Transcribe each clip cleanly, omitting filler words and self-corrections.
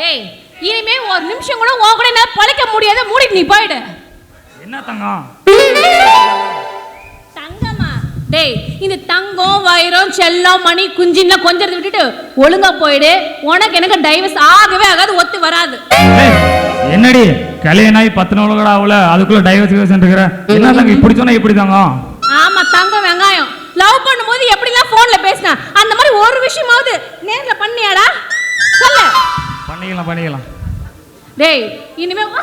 ஏய் இனிமே ஒரு நிமிஷம் கூட உன் கூட நான் பழைக்க முடியாத மூடிட்டு நீ போயிடு. என்ன தங்கம்? தங்கமா? டேய் இந்த தங்கம் வைரம் செல்லம் மணி குஞ்சின்லாம் கொஞ்சம் விட்டுட்டு ஒழுங்கா போயிடு. உனக்கு எனக்கு டைவர்ஸ் ஆகவே ஆகாது, ஒத்து வராது. என்னடி கல்யாணம் ஆகி 10 நாள் கூட ஆகல, அதுக்குள்ள டைவர்ஸ் இருக்கிற? என்ன தங்க இப்படி சொன்னா எப்படி தங்கம்? ஆமா தங்கம் வெங்காயம். லவ் பண்ணும்போது எப்படிலாம் போன்ல பேசினா அந்த மாதிரி ஒரு விஷயமாவது நேர்ல பண்ணியாடா? சொல்ல. பண்ணிக்கலாம். டேய் இனிமே வா.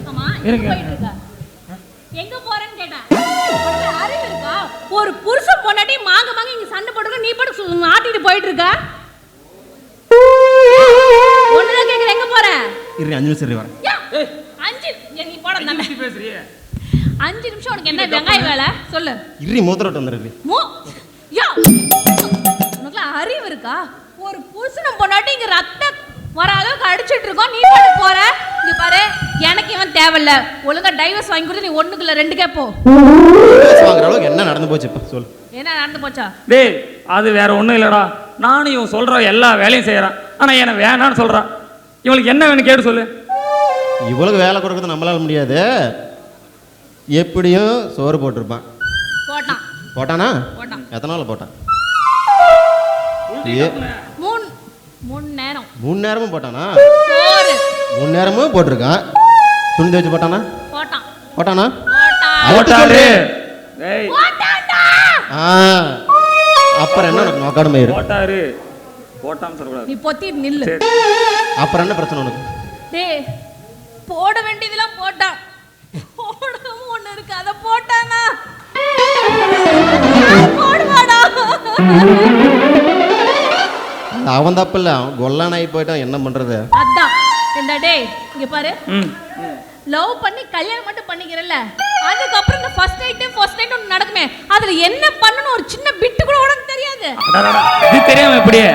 ஆமா எங்க போறேன்னு கேட்டேன். அறிவு இருக்கா? ஒரு புருஷன் பொண்டாட்டி மாங்க இங்க சண்டை போட்டுக்க, நீ பாட்டு ஆட்டிட்டு போயிட்டு இருக்க. ஒண்ணுதான் கேக்குற, எங்க போற? இரு 5 நிமிஷம் வரேன். 5 நீ போட தானே பேசுறியே. 5 நிமிஷம் உனக்கு என்ன வெங்காய வேலை சொல்லு. இரு மூத்திரட்டு வந்துரு. யா உனக்கு அறிவு இருக்கா? ஒரு புருஷனும் பொண்டாட்டி இங்க ரத்தம் வர அளவுக்கு அடிச்சிட்டு இருக்கோம், நீ பாட்டு போற. இங்க பாரு, எனக்கு இவன் தேவையில்ல. ஒழுங்கா டைவர்ஸ் வாங்கி கொடுத்து நீ 1க்கு இல்ல 2க்கே போ. டைவர்ஸ் வாங்குற அளவுக்கு என்ன நடந்து போச்சு இப்ப சொல்லு. என்ன நடந்து போச்சா? டேய் அது வேற ஒண்ணும் இல்லடா. நானும் இவன் சொல்ற எல்லா வேலையும் செய்யறான், ஆனா என்ன வேணான்னு சொல்றான். இவளுக்கு என்ன வேணும் கேட்டு சொல்லு. இவ்வளவு வேலை கொடுக்கறது நம்மளால முடியாது. எப்படியும் சோறு போட்டிருப்பான். போட்டானா? எத்தனை நாள் போட்டான்? 3 நேரம். 3 நேரமும் போட்டானா? சோறு 3 நேரமும் போட்டிருக்கான். துணி துவைச்சு போட்டானா? போட்டானா? போட்டாரு. டேய் அப்புறம் என்ன உனக்கு நோக்காடு மயிரு? போட்டான்னு சொல்லக்கூடாது. நீ பொத்தி நில்லு. அப்புறம் என்ன பிரச்சனை உனக்கு? டேய் போட வேண்டியதெல்லாம் போட்டான், போடாம ஒண்ணு இருக்கு அத போட்டானா? போடுவாடா. அவன் தப்பு இல்ல, அவன் கொல்லானாயி போயிட்டான், என்ன பண்றது? அதான் இந்த டேய் இங்க பாரு, லவ் பண்ணி கல்யாணம் மட்டும் பண்ணிக்கிறல்ல, அதுக்கப்புறம் இந்த ஃபர்ஸ்ட் நைட் ஒன்று நடக்குமே, அதுல என்ன பண்ணணும் ஒரு சின்ன பிட்டு கூட உனக்கு தெரியாது. இது தெரியாம எப்படியே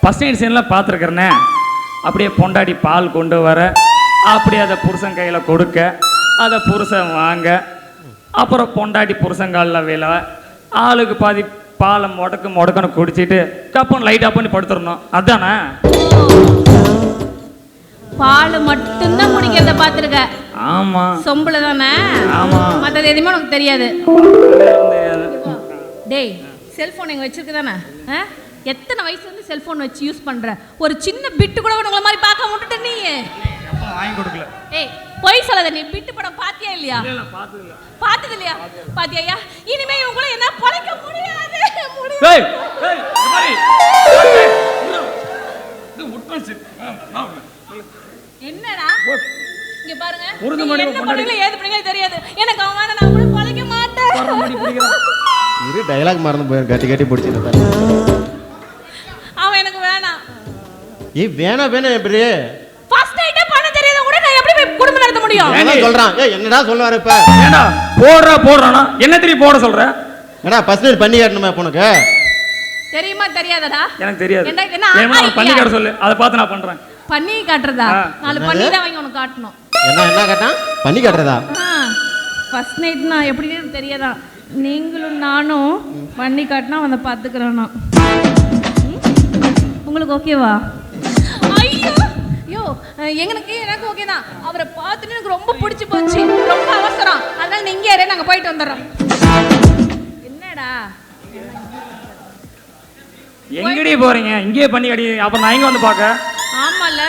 ஃபர்ஸ்ட் நைட் சீன்லாம் பார்த்துருக்கிறேனே. அப்படியே பொண்டாடி பால் கொண்டு வர, அப்படியே அதை புருஷன் கையில் கொடுக்க, அதை புருஷன் வாங்க, அப்புறம் பொண்டாடி புருஷன் காலில் விழ, ஆளுக்கு பாதி பாலை முடக்கன்னு குடிச்சிட்டு கப்பன் லைட் ஆஃப் பண்ணி படுத்துடணும். அதானே? பால் மட்டும்தான் குடிக்கிறத பார்த்துருக்க? ஆமா. சொம்புல தானே? ஆமா. மற்றது எதுவுமே உனக்கு தெரியாது. டேய் செல்போன் எங்க வச்சிருக்கு தானே? எத்தனை வயசுல இருந்து செல்போன் வச்சு யூஸ் பண்ற? ஒரு சின்ன பிட்டு கூட உங்களை மாதிரி பார்க்க விட்டுட்ட நீ. வாங்கி கொடுக்கல. ஏய் போய் சொல்லாத, நீ பிட்டு படம் பாத்தியா இல்லையா? இல்ல பார்த்தது இல்ல. பார்த்தது இல்லையா? பாத்தியா? இனிமே இவங்கள என்ன பழைக்க முடியாது. ஏய் ஏய் மாதிரி இது உட்பன்சி. என்னடா இங்க பாருங்க, உருது மாதிரி என்ன பண்ணீங்க ஏது பண்ணீங்க தெரியாது எனக்கு. அவன் வேணா, நான் கூட பழைக்க மாட்டேன். இரு டயலாக் மறந்து போய் கட்டி பிடிச்சிட்டு அவன் எனக்கு வேணாம். ஏய் வேணா எப்படி ஃபர்ஸ்ட் நைட்டே பண்ண தெரியாத கூட நான் எப்படி குடும்பம் நடத்த முடியும்? என்ன சொல்றான்? ஏய் என்னடா சொல்லுவாரு இப்ப? ஏண்டா போடுறானா? என்ன தெரியும் போட சொல்ற? ஏடா ஃபர்ஸ்ட் நைட் பண்ணி காட்டணுமா உனக்கு? தெரியுமா தெரியாதடா? எனக்கு தெரியாது. என்ன பண்ணி காட்ட சொல்லு, அதை பார்த்து நான் பண்றேன். பண்ணி காட்டுறதா? நாலு பண்ணி தான் வாங்கி உனக்கு காட்டணும். என்ன காட்டான்? பண்ணி காட்டுறதா? ஃபர்ஸ்ட் நைட் நான் எப்படின்னு தெரியாதா? நீங்களும் நானும் பண்ணி காட்டினா அவனை பார்த்துக்கிறேன்னா உங்களுக்கு ஓகேவா? ஐயோ எனக்கு ஓகே தான். அவரை பார்த்துட்டு எனக்கு ரொம்ப பிடிச்சி போச்சு, ரொம்ப அவசரம், அதனால நீ இங்கே நாங்கள் போயிட்டு வந்துடுறோம். என்னடா எங்கடி போறீங்க? இங்கே பண்ணி கடி, அப்புறம் நான் இங்க வந்து பார்க்க. ஆமால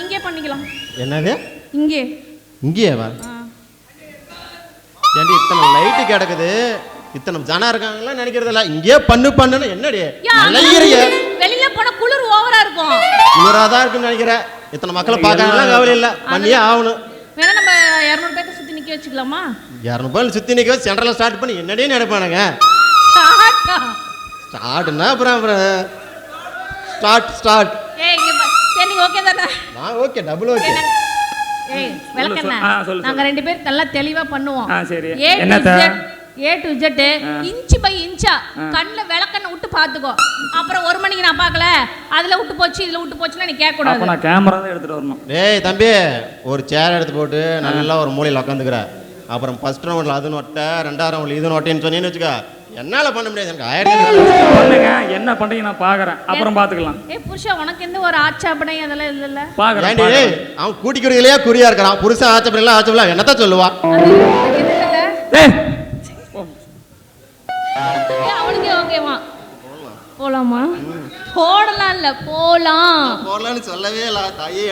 இங்கே பண்ணிக்கலாம். என்னது இங்கே வா? ஏண்டி இத்தனை லைட்டு கிடக்குது, இத்தனை ஜனம் இருக்காங்களா நினைக்கிறது இல்ல, இங்கே பண்ணுன்னு என்னடி வெளியில போன குளிர் ஓவரா இருக்கும். குளிராதான் இருக்குன்னு நினைக்கிறேன். இத்தனை மக்களை பார்க்கறதுலாம் கவலை இல்ல, பண்ணியே ஆகணும். வேணா நம்ம 200 பேரை சுத்தி நிக்க வச்சுக்கலாமா? 200 பேர் சுத்தி நிக்க வச்சு சென்ட்ரல் ஸ்டார்ட் பண்ணி என்னடியே நினைப்பானுங்க. ஸ்டார்ட்னா அப்புறம் ஸ்டார்ட். ஏய் சரி ஓகே தானே? நான் ஓகே, டபுள் ஓகே. ஏய் விளக்கண்ணா, நாங்க 2 பேர் நல்லா தெளிவா பண்ணுவோம். சரி. A to Z inch by இன்ச்சா கண்ணுல விளக்கண்ண விட்டு பாத்துக்கோ. அப்புறம் 1 மணிக்கு நான் பார்க்கல, அதுல விட்டு போச்சு இதுல விட்டு போச்சுன்னா நீ கேட்க கூடாது. அப்ப நான் கேமரா தான் எடுத்துட்டு வரணும். டேய் தம்பி, ஒரு சேர் எடுத்து போட்டு நல்லா ஒரு மூலையில உட்காந்துக்கிற. அப்புறம் ஃபர்ஸ்ட் ரவுண்ட்ல அது நோட்ட, 2ஆம் ரவுண்ட்ல இது நோட்டேன்னு சொன்னீன்னு வச்சுக்க, என்னால பண்ண முடியாது, எனக்கு 1000 பண்ணுங்க, என்ன பண்றீங்க நான் பாக்குறேன், அப்புறம் பாத்துக்கலாம். ஏய் புருஷா, உனக்கு எந்த ஒரு ஆட்சேபனை அதெல்லாம் இல்லைல்ல? பாக்குறேன். ஏண்டி அவன் கூட்டிக்கிறதுலயே குறியா இருக்கிறான், புருஷன் ஆச்சப்படலாம் ஆச்சப்படலாம் என்னத்தான் சொல்லுவா? அது இல்லைல்ல? ஏய், ஏய், அவனுக்கே ஓகேவா? போலாமா? போடலாம் இல்ல, போலாம். போடலான்னு சொல்லவே இல்லை தாயே.